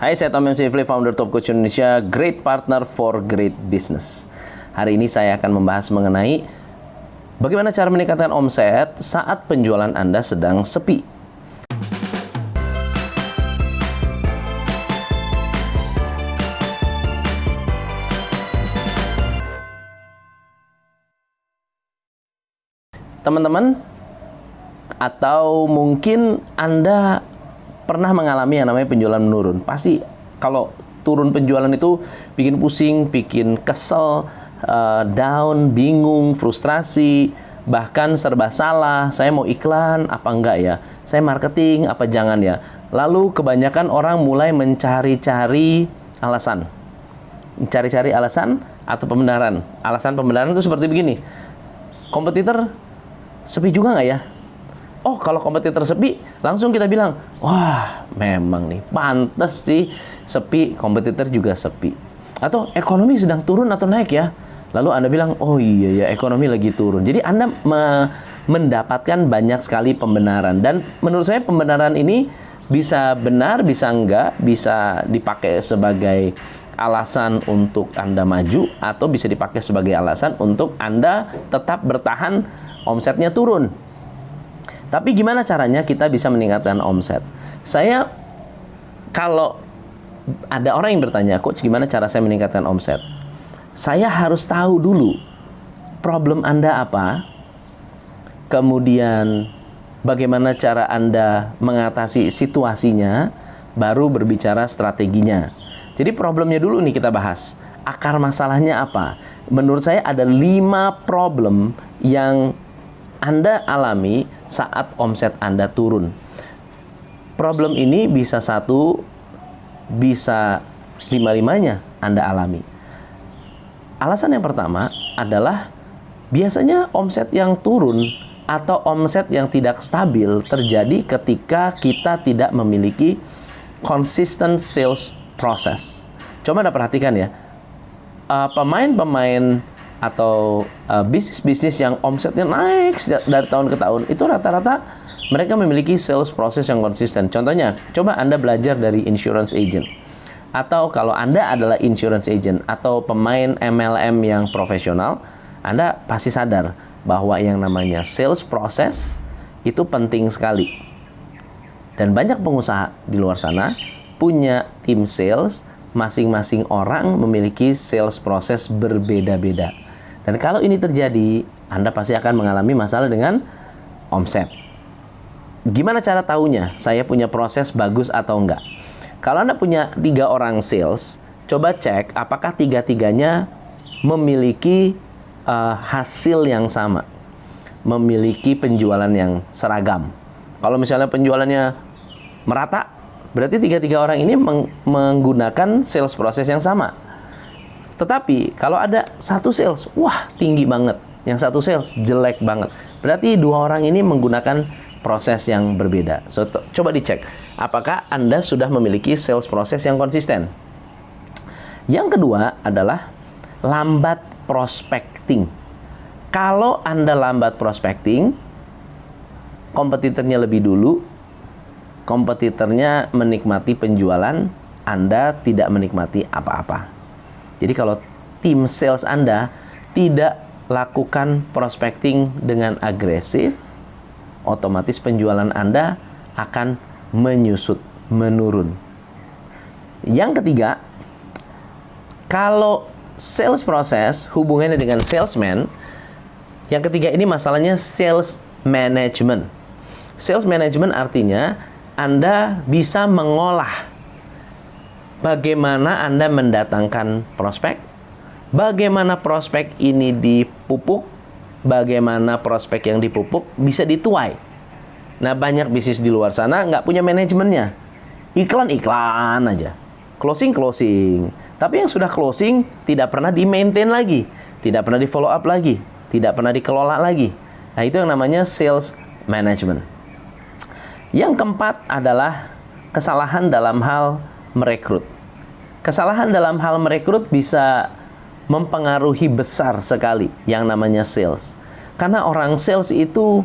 Hai, saya Tom M. Sifli, founder Top Coach Indonesia, Great Partner for Great Business. Hari ini saya akan membahas mengenai bagaimana cara meningkatkan omset saat penjualan Anda sedang sepi. Teman-teman, atau mungkin Anda pernah mengalami yang namanya penjualan menurun. Pasti kalau turun penjualan itu bikin pusing, bikin kesel, down, bingung, frustrasi, bahkan serba salah. Saya mau iklan apa enggak ya? Saya marketing apa jangan ya? Lalu kebanyakan orang mulai mencari-cari alasan. Mencari-cari alasan atau pembenaran. Alasan pembenaran itu seperti begini. Kompetitor sepi juga nggak ya? Oh, kalau kompetitor sepi, langsung kita bilang, wah, memang nih, pantas sih sepi, kompetitor juga sepi. Atau ekonomi sedang turun atau naik ya? Lalu Anda bilang, oh iya ya, ekonomi lagi turun. Jadi Anda mendapatkan banyak sekali pembenaran. Dan menurut saya pembenaran ini bisa benar, bisa enggak, bisa dipakai sebagai alasan untuk Anda maju, atau bisa dipakai sebagai alasan untuk Anda tetap bertahan, omsetnya turun. Tapi gimana caranya kita bisa meningkatkan omset? Kalau ada orang yang bertanya, Coach, gimana cara saya meningkatkan omset? Saya harus tahu dulu problem Anda apa, kemudian bagaimana cara Anda mengatasi situasinya, baru berbicara strateginya. Jadi problemnya dulu nih kita bahas. Akar masalahnya apa? Menurut saya ada 5 problem yang Anda alami saat omset Anda turun. Problem ini bisa satu, bisa 5-5-nya Anda alami. Alasan yang pertama adalah biasanya omset yang turun atau omset yang tidak stabil terjadi ketika kita tidak memiliki consistent sales process. Coba Anda perhatikan ya, pemain-pemain atau bisnis-bisnis yang omsetnya naik dari tahun ke tahun, itu rata-rata mereka memiliki sales process yang konsisten. Contohnya, coba Anda belajar dari insurance agent. Atau kalau Anda adalah insurance agent atau pemain MLM yang profesional, Anda pasti sadar bahwa yang namanya sales process itu penting sekali. Dan banyak pengusaha di luar sana punya tim sales, masing-masing orang memiliki sales process berbeda-beda. Dan kalau ini terjadi, Anda pasti akan mengalami masalah dengan omset. Gimana cara tahunya saya punya proses bagus atau enggak? Kalau Anda punya 3 orang sales, coba cek apakah 3-3-nya memiliki hasil yang sama, memiliki penjualan yang seragam. Kalau misalnya penjualannya merata, berarti 3-3 orang ini menggunakan sales proses yang sama. Tetapi kalau ada satu sales, wah tinggi banget, yang satu sales jelek banget, berarti 2 orang ini menggunakan proses yang berbeda. So, coba dicek, apakah Anda sudah memiliki sales proses yang konsisten? Yang kedua adalah lambat prospecting. Kalau Anda lambat prospecting, kompetitornya lebih dulu, kompetitornya menikmati penjualan, Anda tidak menikmati apa-apa. Jadi kalau tim sales Anda tidak lakukan prospecting dengan agresif, otomatis penjualan Anda akan menyusut, menurun. Yang ketiga, kalau sales process hubungannya dengan salesman, yang ketiga ini masalahnya sales management. Sales management artinya Anda bisa mengolah bagaimana Anda mendatangkan prospek, bagaimana prospek ini dipupuk, bagaimana prospek yang dipupuk bisa dituai. Nah, banyak bisnis di luar sana nggak punya manajemennya. Iklan-iklan aja. Closing-closing. Tapi yang sudah closing tidak pernah di-maintain lagi. Tidak pernah di-follow up lagi. Tidak pernah dikelola lagi. Nah, itu yang namanya sales management. Yang keempat adalah kesalahan dalam hal merekrut. Kesalahan dalam hal merekrut bisa mempengaruhi besar sekali yang namanya sales. Karena orang sales itu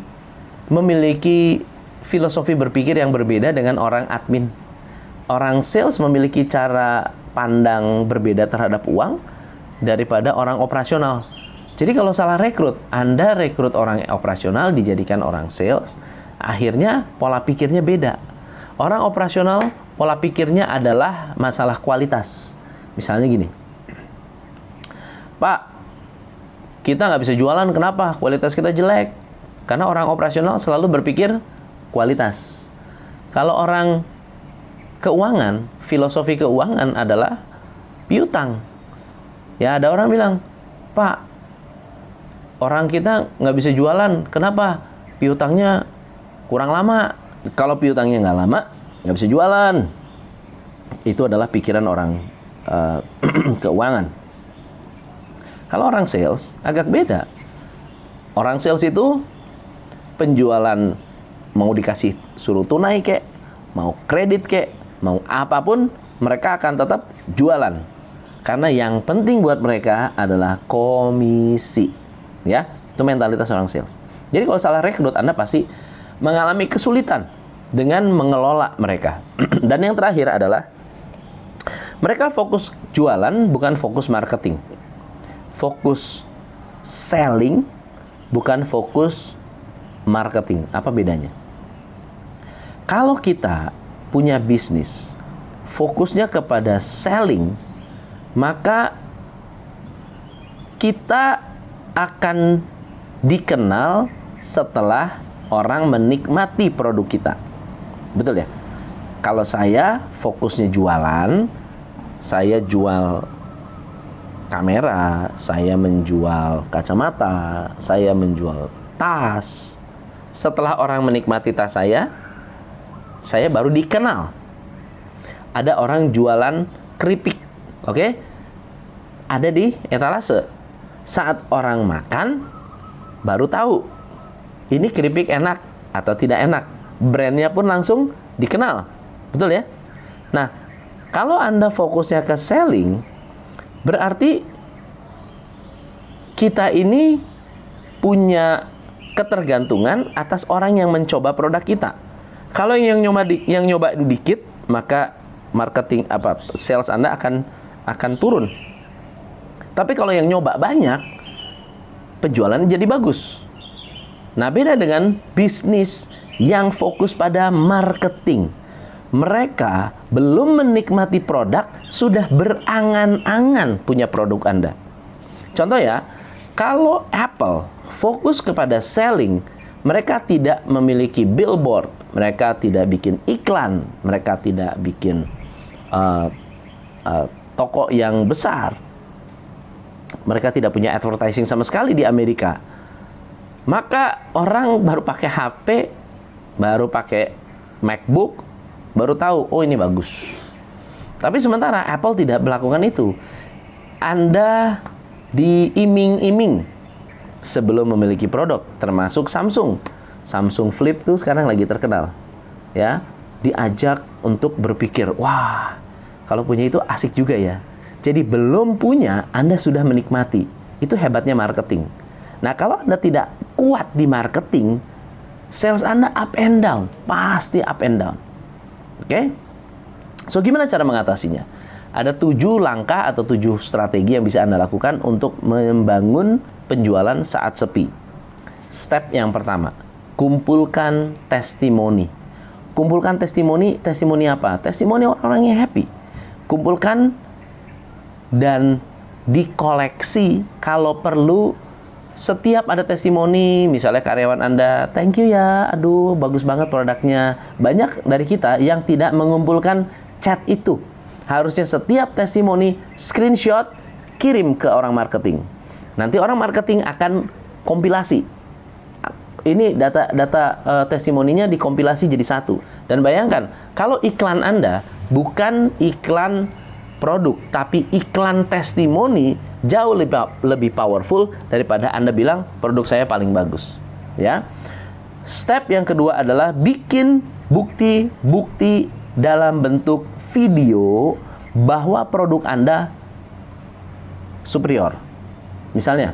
memiliki filosofi berpikir yang berbeda dengan orang admin. orang sales memiliki cara pandang berbeda terhadap uang daripada orang operasional. Jadi kalau salah rekrut, Anda rekrut orang operasional dijadikan orang sales, akhirnya pola pikirnya beda. Orang operasional, pola pikirnya adalah masalah kualitas. Misalnya gini, Pak, kita nggak bisa jualan, kenapa? Kualitas kita jelek. Karena orang operasional selalu berpikir kualitas. Kalau orang keuangan, filosofi keuangan adalah piutang. Ya, ada orang bilang, Pak, orang kita nggak bisa jualan, kenapa? Piutangnya kurang lama. Kalau piutangnya nggak lama, nggak bisa jualan. Itu adalah pikiran orang keuangan. Kalau orang sales, agak beda. Orang sales itu penjualan mau dikasih suruh tunai kek, mau kredit kek, mau apapun, mereka akan tetap jualan. Karena yang penting buat mereka adalah komisi. Ya, itu mentalitas orang sales. Jadi kalau salah rekrut, Anda pasti mengalami kesulitan dengan mengelola mereka. Dan yang terakhir adalah mereka fokus jualan, bukan fokus marketing. Fokus selling, bukan fokus marketing. Apa bedanya? Kalau kita punya bisnis, fokusnya kepada selling, maka kita akan dikenal setelah orang menikmati produk kita. Betul ya? Kalau saya fokusnya jualan, saya jual kamera, saya menjual kacamata, saya menjual tas. Setelah orang menikmati tas saya baru dikenal. Ada orang jualan keripik, oke? Ada di etalase. Saat orang makan, baru tahu ini keripik enak atau tidak enak. Brandnya pun langsung dikenal. Betul ya? Nah, kalau Anda fokusnya ke selling, berarti kita ini punya ketergantungan atas orang yang mencoba produk kita. Kalau yang nyoba dikit, maka marketing sales Anda akan turun. Tapi kalau yang nyoba banyak, penjualannya jadi bagus. Nah, beda dengan bisnis yang fokus pada marketing. Mereka belum menikmati produk, sudah berangan-angan punya produk Anda. Contoh ya, kalau Apple fokus kepada selling, mereka tidak memiliki billboard, mereka tidak bikin iklan, mereka tidak bikin toko yang besar. Mereka tidak punya advertising sama sekali di Amerika. Maka orang baru pakai HP, baru pakai MacBook, baru tahu, oh ini bagus. Tapi sementara Apple tidak melakukan itu. Anda diiming-iming sebelum memiliki produk, termasuk Samsung. Samsung Flip tuh sekarang lagi terkenal. Ya, diajak untuk berpikir, wah, kalau punya itu asik juga ya. Jadi belum punya, Anda sudah menikmati. Itu hebatnya marketing. Nah, kalau Anda tidak kuat di marketing, sales Anda up and down, pasti up and down. Oke? So, gimana cara mengatasinya? Ada 7 langkah atau 7 strategi yang bisa Anda lakukan untuk membangun penjualan saat sepi. Step yang pertama, kumpulkan testimoni. Kumpulkan testimoni apa? Testimoni orang-orang yang happy. Kumpulkan dan dikoleksi kalau perlu. Setiap ada testimoni, misalnya karyawan Anda, thank you ya, aduh bagus banget produknya. Banyak dari kita yang tidak mengumpulkan chat itu. Harusnya setiap testimoni, screenshot, kirim ke orang marketing. Nanti orang marketing akan kompilasi. Ini data testimoninya dikompilasi jadi satu. Dan bayangkan, kalau iklan Anda bukan iklan produk, tapi iklan testimoni, jauh lebih powerful daripada Anda bilang produk saya paling bagus. Ya. Step yang kedua adalah bikin bukti-bukti dalam bentuk video bahwa produk Anda superior. Misalnya,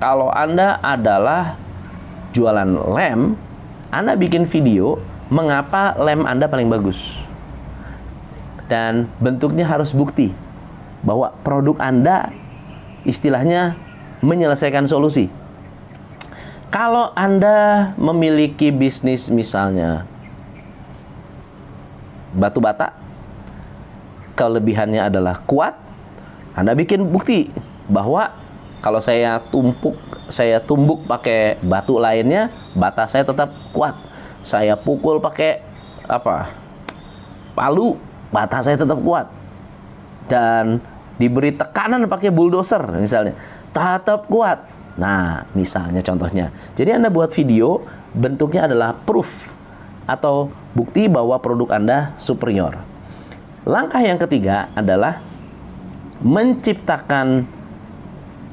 kalau Anda adalah jualan lem, Anda bikin video mengapa lem Anda paling bagus. dan bentuknya harus bukti bahwa produk Anda istilahnya menyelesaikan solusi. Kalau Anda memiliki bisnis misalnya batu bata, kelebihannya adalah kuat, Anda bikin bukti bahwa kalau saya tumbuk pakai batu lainnya, bata saya tetap kuat. Saya pukul pakai palu, bata saya tetap kuat. Dan diberi tekanan pakai bulldozer misalnya, tetap kuat. Nah, misalnya contohnya. Jadi Anda buat video, bentuknya adalah proof atau bukti bahwa produk Anda superior. Langkah yang ketiga adalah menciptakan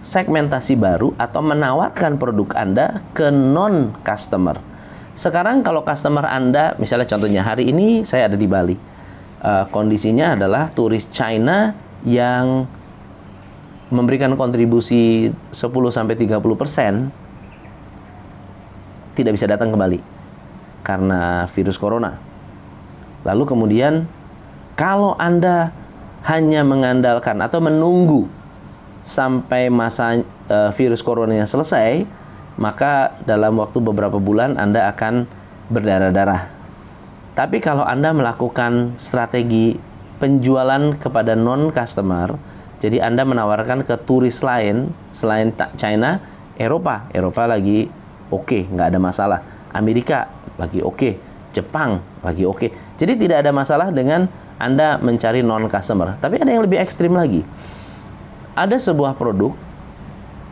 segmentasi baru atau menawarkan produk Anda ke non-customer. Sekarang kalau customer Anda, misalnya contohnya hari ini saya ada di Bali. Kondisinya adalah turis China yang memberikan kontribusi 10-30% tidak bisa datang ke Bali karena virus corona. Lalu kemudian kalau Anda hanya mengandalkan atau menunggu sampai masa virus coronanya selesai, maka dalam waktu beberapa bulan Anda akan berdarah-darah. Tapi kalau Anda melakukan strategi penjualan kepada non-customer, jadi Anda menawarkan ke turis lain selain China, Eropa lagi oke, nggak ada masalah. Amerika lagi oke, Jepang lagi oke. Jadi tidak ada masalah dengan Anda mencari non-customer. Tapi ada yang lebih ekstrim lagi. Ada sebuah produk,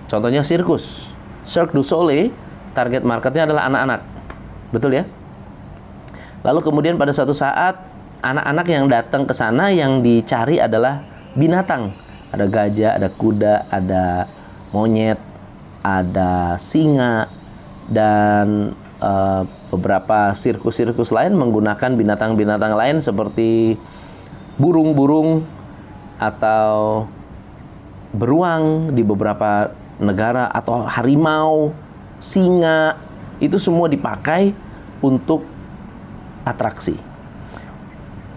contohnya sirkus. Cirque du Soleil, target marketnya adalah anak-anak. Betul ya? Lalu kemudian pada suatu saat, anak-anak yang datang ke sana yang dicari adalah binatang. Ada gajah, ada kuda, ada monyet, ada singa, dan beberapa sirkus-sirkus lain menggunakan binatang-binatang lain seperti burung-burung atau beruang di beberapa negara, atau harimau, singa, itu semua dipakai untuk atraksi.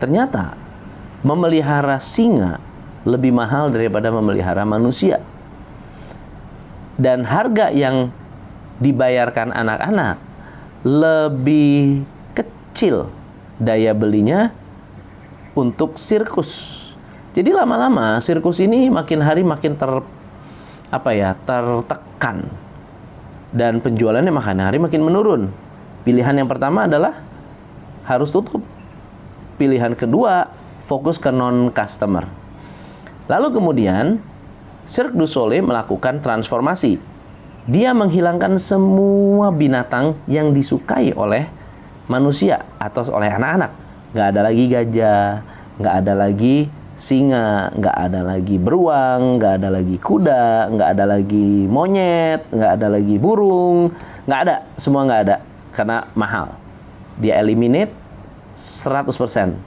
Ternyata memelihara singa lebih mahal daripada memelihara manusia. Dan harga yang dibayarkan anak-anak lebih kecil daya belinya untuk sirkus. Jadi lama-lama sirkus ini makin hari makin tertekan, dan penjualannya makin hari makin menurun. Pilihan yang pertama adalah harus tutup. Pilihan kedua, fokus ke non-customer. Lalu kemudian Cirque du Soleil melakukan transformasi. Dia menghilangkan semua binatang yang disukai oleh manusia atau oleh anak-anak. Nggak ada lagi gajah, nggak ada lagi singa, nggak ada lagi beruang, nggak ada lagi kuda, nggak ada lagi monyet, nggak ada lagi burung, nggak ada, semua nggak ada, karena mahal. Dia eliminate 100%.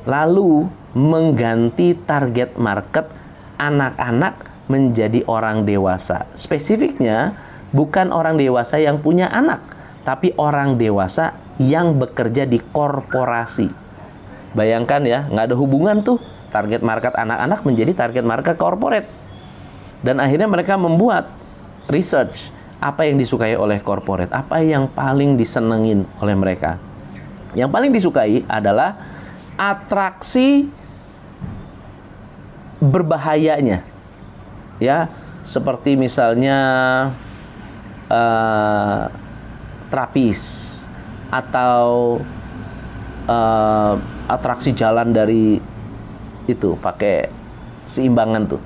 Lalu mengganti target market anak-anak menjadi orang dewasa. Spesifiknya bukan orang dewasa yang punya anak, tapi orang dewasa yang bekerja di korporasi. Bayangkan ya, nggak ada hubungan tuh target market anak-anak menjadi target market corporate. Dan akhirnya mereka membuat research apa yang disukai oleh corporate, apa yang paling disenengin oleh mereka. Yang paling disukai adalah atraksi berbahayanya, ya, seperti misalnya trapis atau atraksi jalan dari itu pakai seimbangan tuh,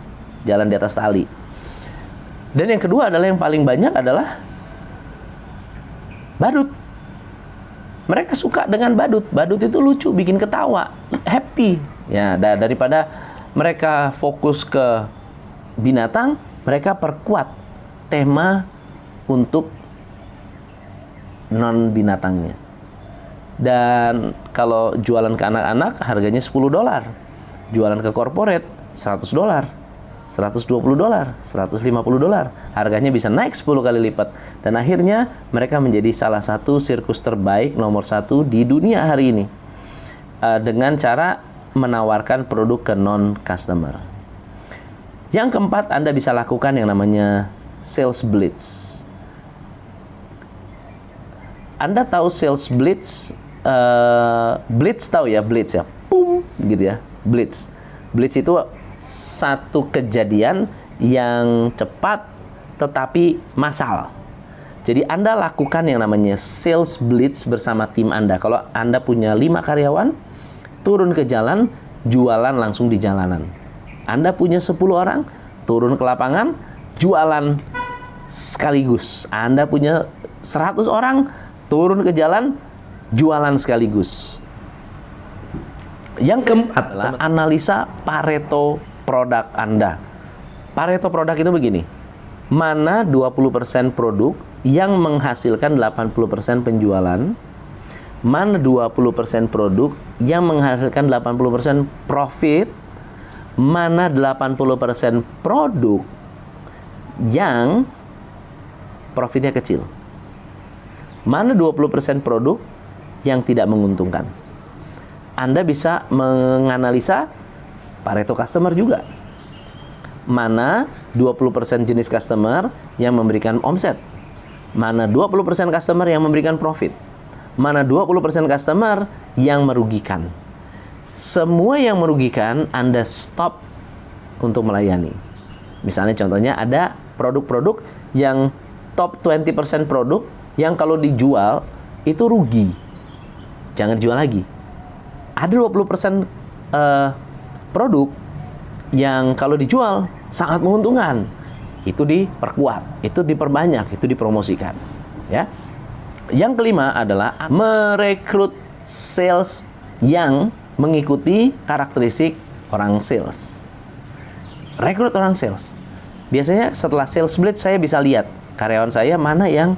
jalan di atas tali. Dan yang kedua adalah yang paling banyak adalah badut. Mereka suka dengan badut. Badut itu lucu, bikin ketawa, happy. Ya, daripada mereka fokus ke binatang, mereka perkuat tema untuk non binatangnya. Dan kalau jualan ke anak-anak harganya $10. Jualan ke corporate $100, $120, $150. Harganya bisa naik 10 kali lipat. Dan akhirnya mereka menjadi salah satu sirkus terbaik nomor 1 di dunia hari ini. Dengan cara menawarkan produk ke non-customer. Yang keempat, Anda bisa lakukan yang namanya sales blitz. Anda tahu sales blitz? Blitz tahu ya, blitz ya, pum, gitu ya, blitz. Blitz itu satu kejadian yang cepat tetapi massal. Jadi Anda lakukan yang namanya sales blitz bersama tim Anda. Kalau Anda punya 5 karyawan, turun ke jalan, jualan langsung di jalanan. Anda punya 10 orang, turun ke lapangan, jualan sekaligus. Anda punya 100 orang, turun ke jalan, jualan sekaligus. Yang keempat adalah analisa Pareto produk Anda. Pareto produk itu begini. Mana 20% produk yang menghasilkan 80% penjualan? Mana 20% produk yang menghasilkan 80% profit? Mana 80% produk yang profitnya kecil? Mana 20% produk yang tidak menguntungkan? Anda bisa menganalisa Pareto customer juga. Mana 20% jenis customer yang memberikan omset? Mana 20% customer yang memberikan profit? Mana 20% customer yang merugikan? Semua yang merugikan Anda stop untuk melayani. Misalnya contohnya ada produk-produk yang top 20% produk yang kalau dijual itu rugi. Jangan dijual lagi. Ada 20% produk yang kalau dijual sangat menguntungkan. Itu diperkuat, itu diperbanyak, itu dipromosikan. Ya. Yang kelima adalah merekrut sales yang mengikuti karakteristik orang sales. Rekrut orang sales. Biasanya setelah sales blitz saya bisa lihat karyawan saya mana yang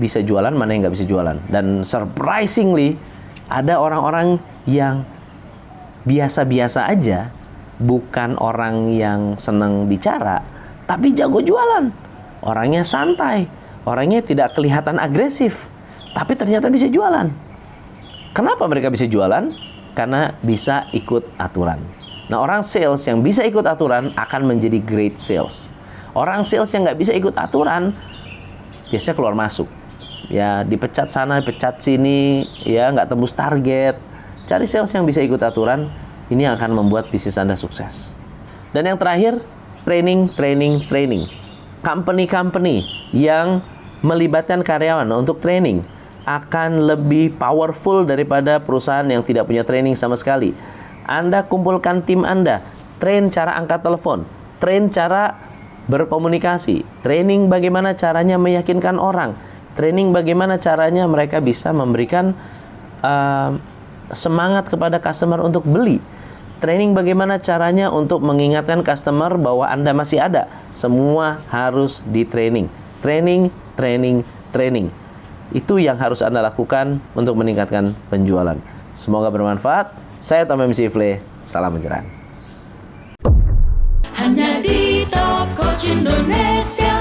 bisa jualan, mana yang nggak bisa jualan. Dan surprisingly ada orang-orang yang biasa-biasa aja, bukan orang yang senang bicara, tapi jago jualan. Orangnya santai, orangnya tidak kelihatan agresif, tapi ternyata bisa jualan. Kenapa mereka bisa jualan? Karena bisa ikut aturan. Nah, orang sales yang bisa ikut aturan akan menjadi great sales. Orang sales yang nggak bisa ikut aturan, biasanya keluar masuk. Ya, dipecat sana, dipecat sini, ya nggak tembus target. Cari sales yang bisa ikut aturan, ini akan membuat bisnis Anda sukses. Dan yang terakhir, training. Company-company yang melibatkan karyawan untuk training akan lebih powerful daripada perusahaan yang tidak punya training sama sekali. Anda kumpulkan tim Anda, train cara angkat telepon, train cara berkomunikasi, training bagaimana caranya meyakinkan orang, training bagaimana caranya mereka bisa memberikan semangat kepada customer untuk beli, training bagaimana caranya untuk mengingatkan customer bahwa Anda masih ada. Semua harus di training. Training. Itu yang harus Anda lakukan untuk meningkatkan penjualan. Semoga bermanfaat. Saya Tom MC Ifle. Salam pencerahan. Hanya di Top Coach Indonesia.